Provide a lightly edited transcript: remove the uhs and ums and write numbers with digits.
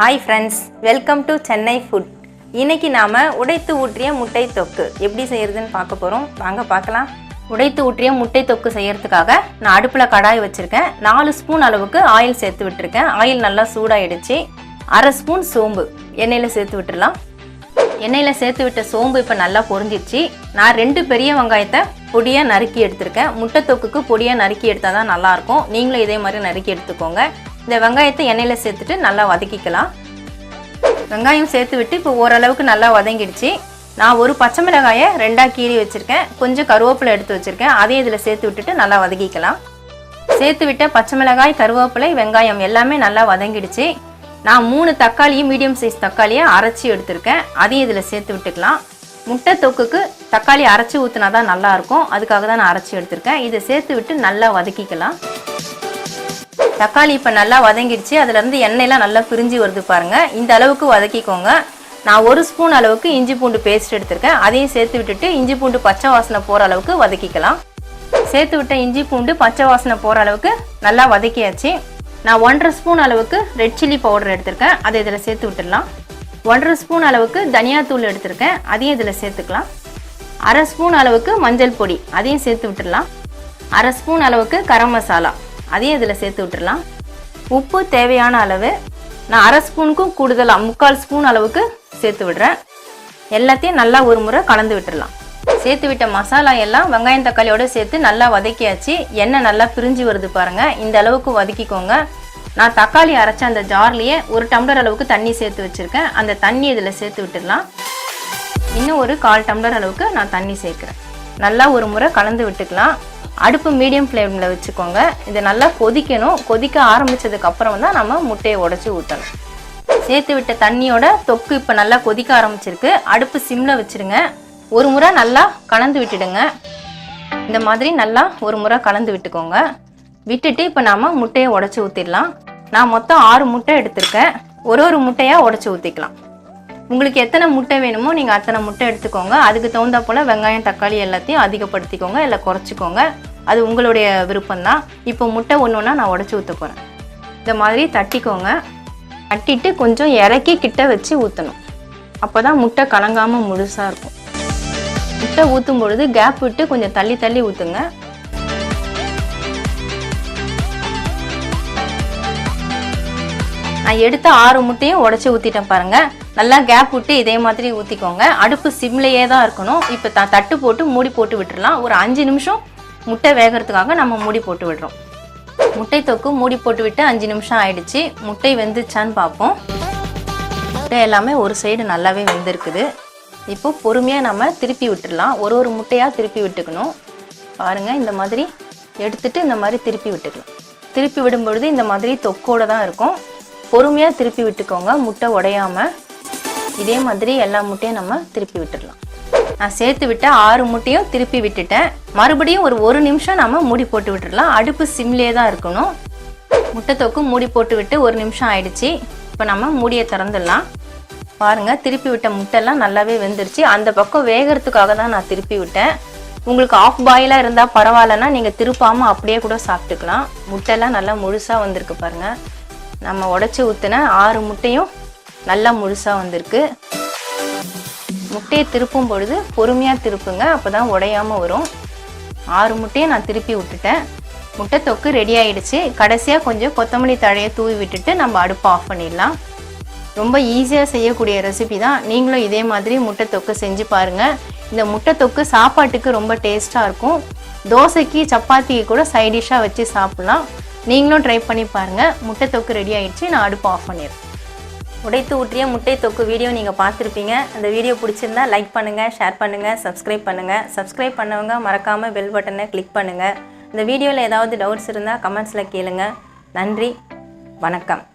Hi friends, welcome to Chennai food. இன்னைக்கு நாம உடைத்து ஊற்றிய முட்டை தொக்கு எப்படி செய்யறதுன்னு பார்க்க போறோம். வாங்க பார்க்கலாம். உடைத்து ஊற்றிய முட்டை தொக்கு செய்யிறதுக்காக நான் அடுப்புல கடாய் வச்சிருக்கேன். 4 ஸ்பூன் அளவுக்கு ஆயில் சேர்த்து விட்டுருக்கேன். ஆயில் நல்லா சூடாயிடுச்சு. 1/2 ஸ்பூன் சோம்பு எண்ணெயில சேர்த்து விட்டுறலாம். எண்ணெயில சேர்த்து விட்ட சோம்பு இப்ப நல்லா பொரிஞ்சிருச்சு. நான் 2 பெரிய வெங்காயத்தை பொடியா நறுக்கி எடுத்துர்க்கேன். முட்டை தொக்குக்கு பொடியா நறுக்கி எடுத்தா தான் நல்லா இருக்கும். நீங்களும் இதே மாதிரி நறுக்கி எடுத்துக்கோங்க. இந்த வெங்காயத்தை எண்ணெயில சேர்த்துட்டு நல்லா வதக்கிக்கலாம். வெங்காயம் சேர்த்து விட்டு இப்போ ஓரளவுக்கு நல்லா வதங்கிடுச்சு. நான் ஒரு பச்சை மிளகாயை 2ஆ கீறி வச்சிருக்கேன். கொஞ்சம் கருவேப்பிலை எடுத்து வச்சிருக்கேன். அதையும் இதில் சேர்த்து விட்டுட்டு நல்லா வதக்கிக்கலாம். சேர்த்து விட்ட பச்சை மிளகாய், கருவேப்பிலை, வெங்காயம் எல்லாமே நல்லா வதங்கிடுச்சு. நான் 3 தக்காளியும் மீடியம் சைஸ் தக்காளியை அரைச்சி எடுத்திருக்கேன். அதையும் இதில் சேர்த்து விட்டுக்கலாம். முட்டை தொக்குக்கு தக்காளி அரைச்சி ஊற்றினா தான் நல்லா இருக்கும். அதுக்காக தான் நான் அரைச்சி எடுத்திருக்கேன். இதை சேர்த்து விட்டு நல்லா வதக்கிக்கலாம். தக்காளி இப்போ நல்லா வதங்கிடுச்சு. அதுலேருந்து எண்ணெயெல்லாம் நல்லா பிரிஞ்சு வருது பாருங்கள். இந்த அளவுக்கு வதக்கிக்கோங்க. நான் 1 ஸ்பூன் அளவுக்கு இஞ்சி பூண்டு பேஸ்ட் எடுத்திருக்கேன். அதையும் சேர்த்து விட்டுட்டு இஞ்சி பூண்டு பச்சை வாசனை போகிற அளவுக்கு வதக்கிக்கலாம். சேர்த்து விட்ட இஞ்சி பூண்டு பச்சை வாசனை போகிற அளவுக்கு நல்லா வதக்கியாச்சு. நான் 1/2 ஸ்பூன் அளவுக்கு ரெட் சில்லி பவுடர் எடுத்திருக்கேன். அதை இதில் சேர்த்து விட்டுடலாம். 1/2 ஸ்பூன் அளவுக்கு தனியாத்தூள் எடுத்திருக்கேன். அதையும் இதில் சேர்த்துக்கலாம். 1/2 ஸ்பூன் அளவுக்கு மஞ்சள் பொடி அதையும் சேர்த்து விட்டுடலாம். 1/2 ஸ்பூன் அளவுக்கு கரம் மசாலா அதையும் இதில் சேர்த்து விட்டுடலாம். உப்பு தேவையான அளவு. நான் 1/2 ஸ்பூனுக்கும் கூடுதலாக 3/4 ஸ்பூன் அளவுக்கு சேர்த்து விடுறேன். எல்லாத்தையும் நல்லா ஒரு முறை கலந்து விட்டுடலாம். சேர்த்து விட்ட மசாலா எல்லாம் வெங்காயம் தக்காளியோடு சேர்த்து நல்லா வதக்கியாச்சு. எண்ணெய் நல்லா பிரிஞ்சு வருது பாருங்கள். இந்த அளவுக்கு வதக்கிக்கோங்க. நான் தக்காளி அரைச்ச அந்த ஜார்லேயே 1 டம்ளர் அளவுக்கு தண்ணி சேர்த்து வச்சுருக்கேன். அந்த தண்ணி இதில் சேர்த்து விட்டுடலாம். இன்னும் ஒரு 1/4 டம்ளர் அளவுக்கு நான் தண்ணி சேர்க்குறேன். நல்லா ஒரு முறை கலந்து விட்டுக்கலாம். அடுப்பு மீடியம் ஃப்ளேமில் வச்சுக்கோங்க. இது நல்லா கொதிக்கணும். கொதிக்க ஆரம்பித்ததுக்கு அப்புறம் தான் நம்ம முட்டையை உடச்சி ஊற்றணும். சேர்த்து விட்ட தண்ணியோட தொக்கு இப்போ நல்லா கொதிக்க ஆரம்பிச்சிருக்கு. அடுப்பு சிம்மில் வச்சுருங்க. ஒரு முறை நல்லா கலந்து விட்டுடுங்க. இந்த மாதிரி நல்லா ஒரு முறை கலந்து விட்டுக்கோங்க. விட்டுட்டு இப்போ நாம் முட்டையை உடச்சி ஊற்றிடலாம். நான் மொத்தம் 6 முட்டை எடுத்திருக்கேன். ஒரு முட்டையாக உடச்சி ஊற்றிக்கலாம். உங்களுக்கு எத்தனை முட்டை வேணுமோ நீங்கள் அத்தனை முட்டை எடுத்துக்கோங்க. அதுக்கு தகுந்தா போல் வெங்காயம் தக்காளி எல்லாத்தையும் அதிகப்படுத்திக்கோங்க, இல்லை குறைச்சிக்கோங்க. அது உங்களுடைய விருப்பம்தான். இப்போ முட்டை ஒன்று நான் உடச்சி ஊற்ற போகிறேன். இந்த மாதிரி தட்டிக்கோங்க. தட்டிட்டு கொஞ்சம் இறக்கி கிட்ட வச்சு ஊற்றணும். அப்போ தான் முட்டை கலங்காமல் முழுசாக இருக்கும். முட்டை ஊற்றும் பொழுது கேப் விட்டு கொஞ்சம் தள்ளி தள்ளி ஊற்றுங்க. நான் எடுத்த 6 முட்டையும் உடச்சி ஊற்றிட்டேன் பாருங்கள். நல்லா கேப் விட்டு இதே மாதிரி ஊற்றிக்கோங்க. அடுப்பு சிம்லேயே தான் இருக்கணும். இப்போ தட்டு போட்டு மூடி போட்டு விட்டுடலாம். ஒரு 5 நிமிஷம் முட்டை வேகிறதுக்காக நம்ம மூடி போட்டு விடுறோம். முட்டை தொக்கு மூடி போட்டு விட்டு 5 நிமிஷம் ஆயிடுச்சு. முட்டை வெந்துச்சான்னு பார்ப்போம். முட்டை எல்லாமே ஒரு சைடு நல்லாவே வெந்திருக்குது. இப்போ பொறுமையாக நம்ம திருப்பி விட்டுடலாம். ஒரு முட்டையாக திருப்பி விட்டுக்கணும். பாருங்கள், இந்த மாதிரி எடுத்துட்டு இந்த மாதிரி திருப்பி விட்டுக்கலாம். திருப்பி விடும்பொழுது இந்த மாதிரி தொக்கோடு தான் இருக்கும். பொறுமையாக திருப்பி விட்டுக்கோங்க, முட்டை உடையாமல். இதே மாதிரி எல்லா முட்டையும் நம்ம திருப்பி விட்டுடலாம். நான் சேர்த்து விட்ட 6 முட்டையும் திருப்பி விட்டுட்டேன். மறுபடியும் ஒரு நிமிஷம் நம்ம மூடி போட்டு விட்டுடலாம். அடுப்பு சிம்லேயே தான் இருக்கணும். முட்டை தொக்கு மூடி போட்டு விட்டு 1 நிமிஷம் ஆயிடுச்சு. இப்போ நம்ம மூடியை திறந்துடலாம். பாருங்கள், திருப்பி விட்ட முட்டைலாம் நல்லாவே வெந்துருச்சு. அந்த பக்கம் வேகிறதுக்காக தான் நான் திருப்பி விட்டேன். உங்களுக்கு ஆஃப் பாயிலாக இருந்தால் பரவாயில்லன்னா நீங்கள் திருப்பாமல் அப்படியே கூட சாப்பிட்டுக்கலாம். முட்டைலாம் நல்லா முழுசாக வந்திருக்கு பாருங்கள். நம்ம உடச்சி ஊற்றின 6 முட்டையும் நல்லா முழுசாக வந்திருக்கு. முட்டையை திருப்பும் பொழுது பொறுமையாக திருப்புங்க, அப்போ தான் உடையாமல் வரும். 6 முட்டையை நான் திருப்பி விட்டுட்டேன். முட்டை தொக்கு ரெடி ஆகிடுச்சு. கடைசியாக கொஞ்சம் கொத்தமல்லி தழையை தூவி விட்டுட்டு நம்ம அடுப்பை ஆஃப் பண்ணிடலாம். ரொம்ப ஈஸியாக செய்யக்கூடிய ரெசிபி தான். நீங்களும் இதே மாதிரி முட்டை தொக்கு செஞ்சு பாருங்கள். இந்த முட்டை தொக்கு சாப்பாட்டுக்கு ரொம்ப டேஸ்ட்டாக இருக்கும். தோசைக்கு சப்பாத்திக்கு கூட சைட் டிஷ்ஷாக வச்சு சாப்பிட்லாம். நீங்களும் ட்ரை பண்ணி பாருங்கள். முட்டை தொக்கு ரெடி ஆகிடுச்சு. நான் அடுப்பு ஆஃப் பண்ணிடுறேன். உடைத்து ஊற்றிய முட்டை தொக்கு வீடியோ நீங்கள் பார்த்துருப்பீங்க. அந்த வீடியோ பிடிச்சிருந்தா லைக் பண்ணுங்கள், ஷேர் பண்ணுங்கள், சப்ஸ்கிரைப் பண்ணுங்கள். சப்ஸ்கிரைப் பண்ணவங்க மறக்காமல் பெல் பட்டனை கிளிக் பண்ணுங்கள். இந்த வீடியோவில் ஏதாவது டவுட்ஸ் இருந்தால் கமெண்ட்ஸில் கேளுங்க. நன்றி, வணக்கம்.